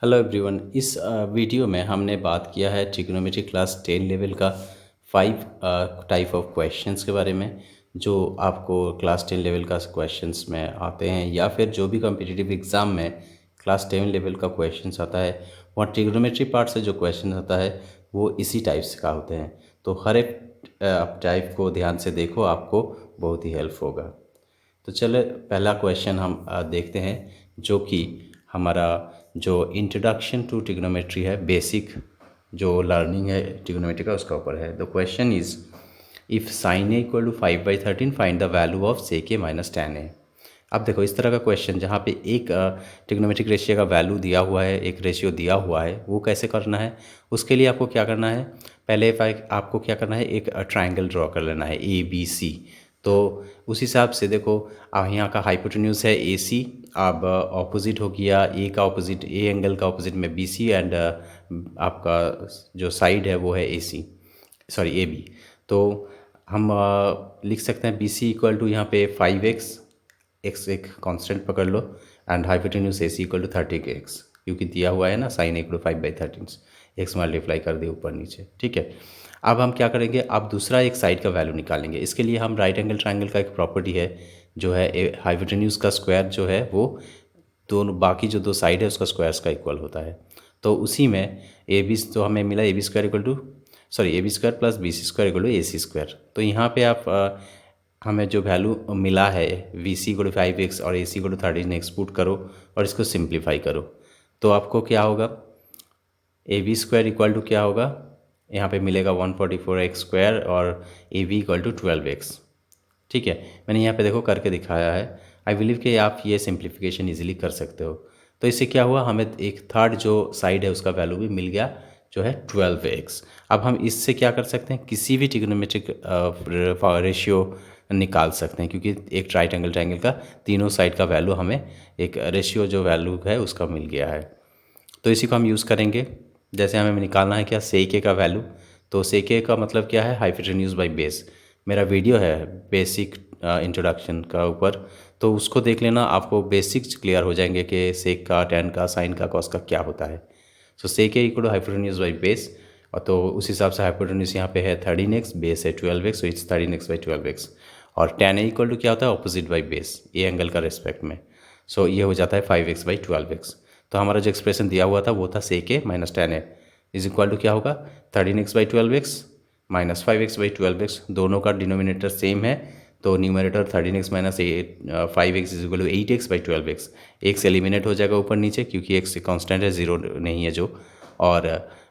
Hello everyone. इस video में हमने बात किया है ट्रिग्नोमेट्री क्लास 10 लेवल का 5 टाइप ऑफ क्वेश्चंस के बारे में, जो आपको क्लास 10 लेवल का क्वेश्चंस में आते हैं या फिर जो भी कॉम्पिटिटिव एग्ज़ाम में क्लास 10 लेवल का क्वेश्चंस आता है वहाँ ट्रिग्नोमेट्री पार्ट से जो क्वेश्चन आता है वो इसी टाइप से का होते हैं। तो हर एक टाइप को ध्यान से देखो, आपको बहुत ही हेल्प होगा। तो चलो पहला क्वेश्चन हम देखते हैं, जो कि हमारा जो इंट्रोडक्शन टू ट्रिग्नोमेट्री है, बेसिक जो लर्निंग है ट्रिग्नोमेट्री का उसका ऊपर है। The question is if sine A equal to 5/13 find the value of sec A minus tan A. अब देखो इस तरह का क्वेश्चन जहाँ पे एक ट्रिग्नोमेट्रिक रेशियो का वैल्यू दिया हुआ है, एक रेशियो दिया हुआ है, वो कैसे करना है। उसके लिए आपको क्या करना है, पहले आपको क्या करना है, एक ट्रायंगल ड्रॉ कर लेना है ABC। तो उस हिसाब से देखो, यहाँ का हाइपोटेन्यूज है AC। अब ऑपोजिट हो गया ए का ऑपोजिट, ए एंगल का ऑपोजिट में BC, एंड आपका जो साइड है वो है AC, सॉरी AB। तो हम लिख सकते हैं BC इक्वल टू यहाँ पे 5x, x एक कांस्टेंट पकड़ लो, and hypotenuse AC equal to 30x, क्योंकि दिया हुआ है ना sine equal to 5/13, x multiply कर दिए ऊपर नीचे। ठीक है, अब हम क्या करेंगे, अब दूसरा एक साइड का वैल्यू निकालेंगे। इसके लिए हम राइट एंगल ट्रायंगल का एक प्रॉपर्टी है जो है हाइपोटेन्यूज का स्क्वायर जो है वो दोनों बाकी जो दो साइड है उसका स्क्वायर्स का इक्वल होता है। तो उसी में ए बी तो हमें मिला AB square equal to, sorry AB square plus BC square equal to AC square. तो यहाँ पे आप हमें जो वैल्यू मिला है VC इक्वल टू 5x और AC equal to 13x put करो और इसको सिंप्लीफाई करो। तो आपको क्या होगा, AB स्क्वायर इक्वल टू क्या होगा, यहाँ पे मिलेगा 144x स्क्वायर और AB इक्वल टू 12x। ठीक है, मैंने यहाँ पे देखो करके दिखाया है। आई बिलीव कि आप ये सिंप्लीफिकेशन इजीली कर सकते हो। तो इससे क्या हुआ, हमें एक थर्ड जो साइड है उसका वैल्यू भी मिल गया जो है 12x। अब हम इससे क्या कर सकते हैं, किसी भी ट्रिग्नोमेट्रिक रेशियो निकाल सकते हैं, क्योंकि एक राइट एंगल ट्रायंगल का तीनों साइड का वैल्यू हमें एक रेशियो जो वैल्यू है उसका मिल गया है। तो इसी को हम यूज़ करेंगे। जैसे हमें निकालना है क्या, सेक ए का वैल्यू। तो सेक ए का मतलब क्या है, हाइपोटेन्यूज बाई बेस। मेरा वीडियो है बेसिक इंट्रोडक्शन का ऊपर, तो उसको देख लेना, आपको बेसिक्स क्लियर हो जाएंगे कि सेक का, टेन का, साइन का, कॉस का क्या होता है। So sec A equal to hypotenuse by base, और तो उस हिसाब से हाइपोटेन्यूज यहाँ पे है 13x, बेस है 12x, सो इट्स 13x/12x। और टेन ए इक्वल टू क्या होता है, opposite by base, A angle का रेस्पेक्ट में। सो ये हो जाता है 5x/12x। तो हमारा जो एक्सप्रेशन दिया हुआ था वो था sec A minus tan A is equal to क्या होगा, 13x/12x माइनस 5x/12x। दोनों का डिनोमिनेटर सेम है, तो numerator 13x minus 5x is equal to 8x/12x। X eliminate हो जाएगा ऊपर नीचे, क्योंकि एक्स कॉन्स्टेंट है, ज़ीरो नहीं है जो। और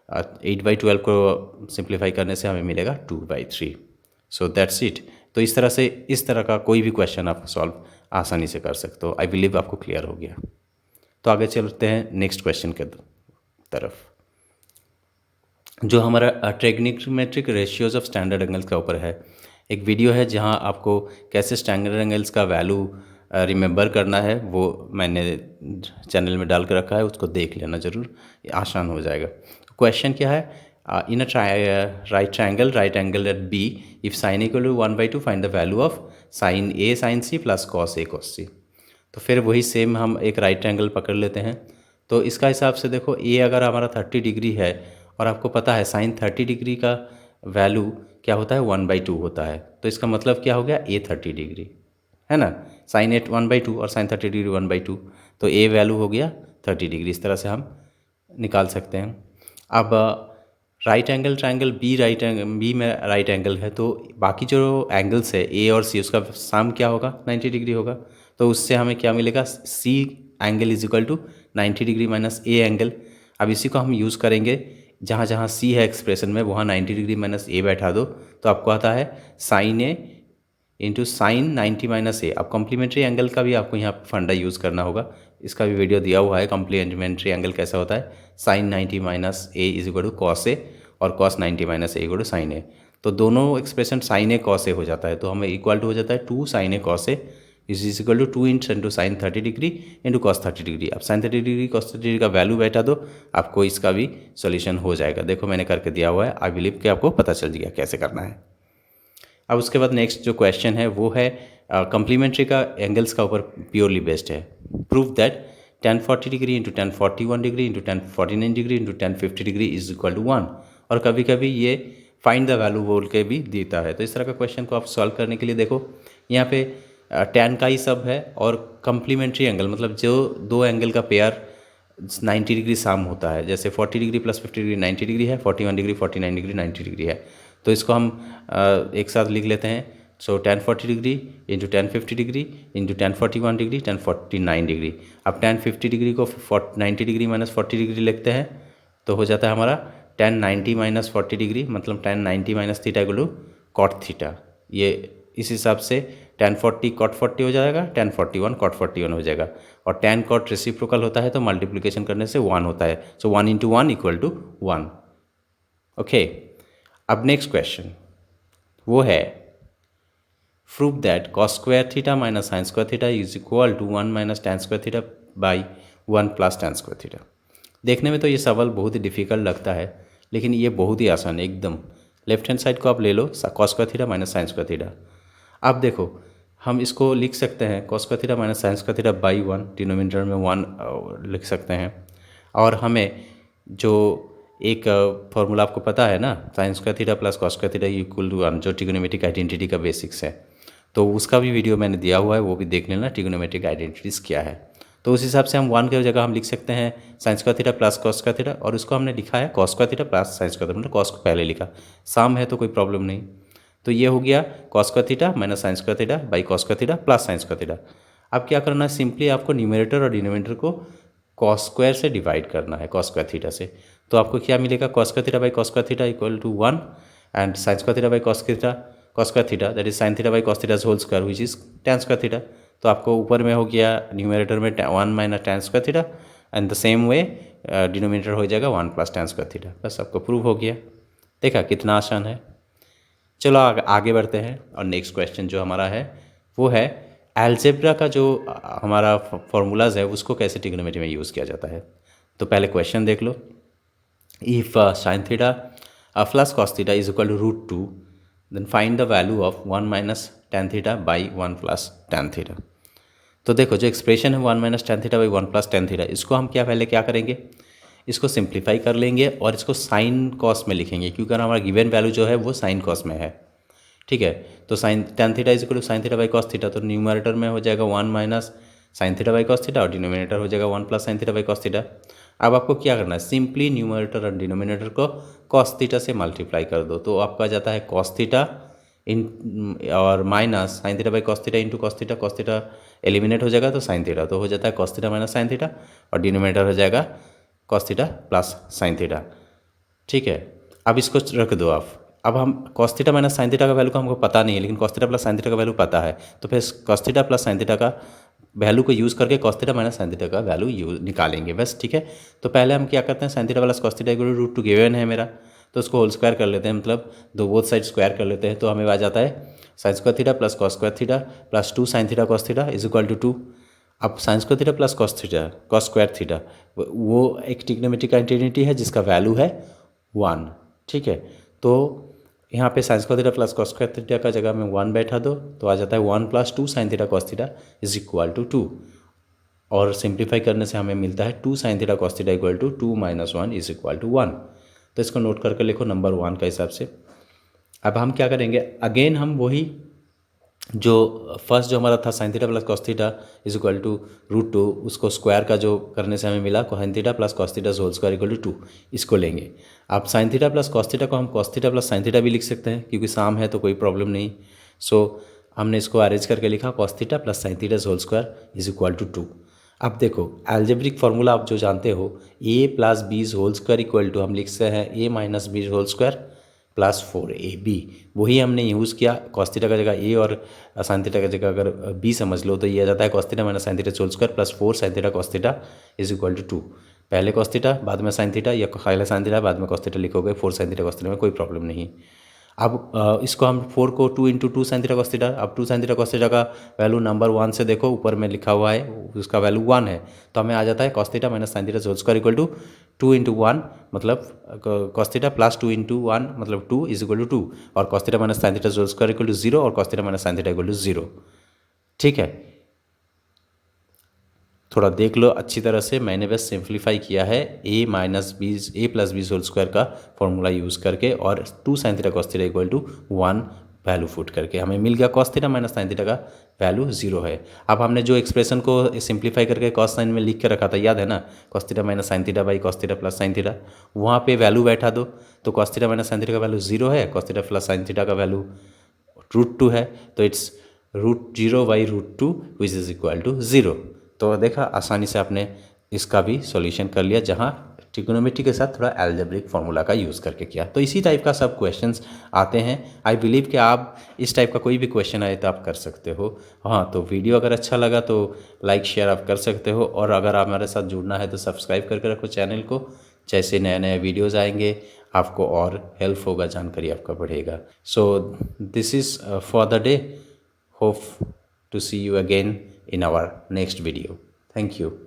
8/12 को सिंप्लीफाई करने से हमें मिलेगा 2/3। So that's it. तो इस तरह से, इस तरह का कोई भी क्वेश्चन आप सॉल्व आसानी से कर सकते हो। आई बिलीव आपको क्लियर हो गया। तो आगे चलते हैं नेक्स्ट क्वेश्चन के तरफ, जो हमारा trigonometric ratios of standard angles का ऊपर है। एक वीडियो है जहां आपको कैसे स्टैंडर्ड एंगल्स का वैल्यू रिमेंबर करना है, वो मैंने चैनल में डाल के रखा है, उसको देख लेना ज़रूर, आसान हो जाएगा। क्वेश्चन क्या है, in a right angle at B, if sine equal to 1/2 find the value of sine A sine C plus cos A cos C। तो फिर वही सेम हम एक राइट एंगल पकड़ लेते हैं। तो इसका हिसाब से देखो, ए अगर हमारा 30 डिग्री है और आपको पता है साइन 30 डिग्री का वैल्यू क्या होता है, 1/2 होता है। तो इसका मतलब क्या हो गया, ए 30 डिग्री है ना, साइन एट 1/2 और साइन 30 डिग्री 1/2, तो ए वैल्यू हो गया 30 डिग्री। इस तरह से हम निकाल सकते हैं। अब राइट एंगल ट्रायंगल बी में राइट एंगल है, तो बाकी जो एंगल्स है ए और सी, उसका सम क्या होगा, 90 डिग्री होगा। तो उससे हमें क्या मिलेगा, C angle is equal to 90 degree minus A angle. अब इसी को हम यूज़ करेंगे, जहाँ जहाँ सी है एक्सप्रेशन में वहाँ 90 डिग्री माइनस ए बैठा दो, तो आपको आता है साइन ए इंटू साइन 90 माइनस ए। अब कॉम्प्लीमेंट्री एंगल का भी आपको यहाँ फंडा यूज़ करना होगा, इसका भी वीडियो दिया हुआ है, कॉम्प्लीमेंट्री एंगल कैसा होता है, sine 90 minus A is equal to cos A और cos 90 minus A equal to sine A. तो दोनों expression sine A cos A हो जाता है, तो हमें इक्वल टू हो जाता है 2 sine A cos A is equal to 2 into sine 30 degree into cos 30 degree. अब साइन 30 डिग्री कॉस 30 डिग्री का वैल्यू बैठा दो, आपको इसका भी सोल्यूशन हो जाएगा। देखो मैंने करके दिया हुआ है, आई बिलीव कि आपको पता चल गया कैसे करना है। अब उसके बाद नेक्स्ट जो क्वेश्चन है वो है कम्प्लीमेंट्री का एंगल्स का ऊपर प्योरली बेस्ड है। Prove that 1040 degree into 1041 degree into 1049 degree into 1050 degree is equal to 1। और कभी कभी ये फाइंड द वैल्यू बोल के भी देता है। तो इस तरह का क्वेश्चन को आप सॉल्व करने के लिए देखो यहाँ पे tan का ही सब है और कम्प्लीमेंट्री एंगल मतलब जो दो एंगल का पेयर 90 डिग्री साम होता है, जैसे 40 डिग्री प्लस 50 डिग्री 90 डिग्री है, 41 डिग्री 49 डिग्री 90 डिग्री है। तो इसको हम एक साथ लिख लेते हैं। सो 1040 degree into 1050 degree into 1041 degree 1049 degree. अब 1050 डिग्री को 90 डिग्री माइनस 40 डिग्री लिखते हैं तो हो जाता है हमारा 1090 माइनस 40 डिग्री, मतलब 1090 minus theta equal to cot theta. ये इस हिसाब से 1040 कॉट 40 हो जाएगा, 1041 कॉट 41 हो जाएगा। और 10 कॉट रेसिप्रोकल होता है तो मल्टीप्लिकेशन करने से 1 होता है। So 1 into 1 equal to 1। Okay, अब नेक्स्ट क्वेश्चन वो है prove that cos square theta minus sine square theta is equal to 1 minus tan square theta by 1 plus tan square theta. देखने में तो ये सवाल बहुत ही डिफिकल्ट लगता है, लेकिन ये बहुत ही आसान है एकदम। लेफ्ट हैंड साइड को आप ले लो, cos square theta minus sine square theta. अब देखो हम इसको लिख सकते हैं cos square theta minus sine square theta by 1, denominator में 1 लिख सकते हैं। और हमें जो एक फॉर्मूला आपको पता है ना, sine square theta plus cos square theta equal to 1, जो ट्रिग्नोमेट्रिक आइडेंटिटी का बेसिक्स है, तो उसका भी वीडियो मैंने दिया हुआ है, वो भी देख लेना ट्रिग्नोमेट्रिक आइडेंटिटीज़ क्या है। तो उस हिसाब से हम 1 की जगह हम लिख सकते हैं sign square theta plus cos square theta, और उसको हमने लिखा है cos square theta plus sign square theta, मतलब कॉस को पहले लिखा, साम है तो कोई प्रॉब्लम नहीं। तो ये हो गया cos square theta minus sine square theta by cos square theta plus sign square theta. अब क्या करना है, सिंपली आपको न्यूमरेटर और डिनोमिनेटर को कॉस स्क्वायर से डिवाइड करना है, कॉस स्क्वायर थीटा से। तो आपको क्या मिलेगा, cos square theta by cos square theta equal to 1 and sine square theta by cos square theta that is sine theta by cos theta whole square which is tan square theta. तो आपको ऊपर में हो गया numerator में 1 minus tan square theta and the same way denominator हो जाएगा 1 plus tan square theta. बस आपको प्रूव हो गया। देखा कितना आसान है। चलो आगे बढ़ते हैं और नेक्स्ट क्वेश्चन जो हमारा है वो है अलजेब्रा का जो हमारा फॉर्मूलाज है उसको कैसे ट्रिग्नोमेट्री में यूज़ किया जाता है। तो पहले क्वेश्चन देख लो। If sine theta plus cos theta is equal to √2 then find the value of 1 minus tan theta by 1 plus tan theta. तो देखो जो एक्सप्रेशन है 1 minus tan theta by 1 plus tan theta, इसको हम पहले क्या करेंगे, इसको सिंप्लीफाई कर लेंगे और इसको साइन कॉस में लिखेंगे, क्योंकि हमारा गिवन वैल्यू जो है वो साइन कॉस में है। ठीक है, तो sine tan theta is equal to sine theta by cos theta, तो न्यूमरेटर में हो जाएगा 1 minus sine theta by cos theta और डिनोमिनेटर हो जाएगा 1 plus sine theta by cos theta. अब आपको क्या करना है, सिंपली न्यूमरेटर और डिनोमिनेटर को कॉस थीटा से मल्टीप्लाई कर दो, तो आपका आ जाता है कॉस थीटा इन और minus sine theta by cos theta into cos theta eliminate हो जाएगा तो साइन थीटा, तो हो जाता है cos theta minus sine theta और डिनोमिनेटर हो जाएगा cos theta plus sine theta. ठीक है, अब इसको रख दो आप। अब हम cos theta minus sine theta का वैल्यू का हमको पता नहीं है, लेकिन cos theta plus sine theta का वैल्यू पता है, तो फिर cos theta plus sine theta का वैल्यू को यूज़ करके cos theta minus sine theta का वैल्यू निकालेंगे बस। ठीक है, तो पहले हम क्या करते हैं, sine theta plus cos theta equal to √2 given है मेरा, तो उसको होल स्क्वायर कर लेते हैं, मतलब दो बोथ साइड स्क्वायर कर लेते हैं, तो हमें आ जाता है sine square theta plus cos square theta plus 2 sine theta cos theta is equal to 2। अब sine square theta plus cos square theta वो एक ट्रिग्नोमेट्रिक आइडेंटिटी है जिसका वैल्यू है 1। ठीक है, तो यहाँ पे sign square theta plus cos square theta का जगह में 1 बैठा दो, तो आ जाता है 1 plus 2 sine theta cos theta is equal to 2, और सिंप्लीफाई करने से हमें मिलता है 2 sine theta cos theta equal to 2 minus 1 is equal to 1। तो इसको नोट करके लिखो नंबर 1 का हिसाब से। अब हम क्या करेंगे, अगेन हम वही जो फर्स्ट जो हमारा था sine theta plus cos theta is equal to √2, उसको स्क्वायर का जो करने से हमें मिला sine theta plus cos theta whole square equal to 2, इसको लेंगे। अब sine theta plus cos theta को हम cos theta plus sine theta भी लिख सकते हैं, क्योंकि साम है तो कोई प्रॉब्लम नहीं। सो हमने इसको अरेंज करके लिखा cos theta plus sine theta whole square is equal to 2। अब देखो अलजेब्रिक फार्मूला आप जो जानते हो, a plus B whole square equal to हम लिख सकते हैं a minus B whole square plus 4ab, वही हमने यूज़ किया। कॉस थीटा का जगह a और साइन थीटा का जगह अगर b समझ लो तो ये आ जाता है cos theta minus sine theta whole square plus 4 sine theta cos theta is equal to 2। पहले कॉस थीटा बाद में साइन थीटा, या पहले साइन थीटा बाद में कॉस थीटा लिखोगे, 4 साइन थीटा कॉस थीटा में कोई प्रॉब्लम नहीं। अब इसको हम 4 को 2 into 2 sine theta cos theta, अब 2 साइन थीटा कॉस थीटा का वैल्यू नंबर 1 से देखो ऊपर में लिखा हुआ है, उसका वैल्यू 1 है, तो हमें आ जाता है cos theta minus sine theta whole square equal to 2 into 1 मतलब कॉस थीटा प्लस 2 इंटू 1 मतलब 2 इज इक्वल टू 2, और cos theta minus sine theta whole square equal to 0 और cos theta minus sine theta equal to 0। ठीक है, थोड़ा देख लो अच्छी तरह से, मैंने बस सिंप्लीफाई किया है a plus B whole square का फॉर्मूला यूज़ करके, और 2 sin theta cos theta equal to 1 value put करके हमें मिल गया cos theta minus sin theta का वैल्यू 0 है। अब हमने जो एक्सप्रेशन को सिंप्लीफाई करके cos साइन में लिख के रखा था, याद है ना, cos theta minus sin theta by cos theta plus sin theta, वहाँ पे वैल्यू बैठा दो, तो cos theta minus sin theta का वैल्यू 0 है, cos theta plus sin theta का वैल्यू √2 है, तो it's √0 by √2 which is equal to 0। तो देखा आसानी से आपने इसका भी सॉल्यूशन कर लिया, जहाँ ट्रिग्नोमेट्री के साथ थोड़ा एल्जेब्रिक फार्मूला का यूज़ करके किया। तो इसी टाइप का सब क्वेश्चंस आते हैं। आई बिलीव कि आप इस टाइप का कोई भी क्वेश्चन आए तो आप कर सकते हो। हाँ, तो वीडियो अगर अच्छा लगा तो लाइक शेयर आप कर सकते हो, और अगर आप हमारे साथ जुड़ना है तो सब्सक्राइब करके रखो चैनल को। जैसे नए नए वीडियोज़ आएंगे आपको और हेल्प होगा, जानकारी आपका बढ़ेगा। So this is for the day. Hope to see you again in our next video. Thank you.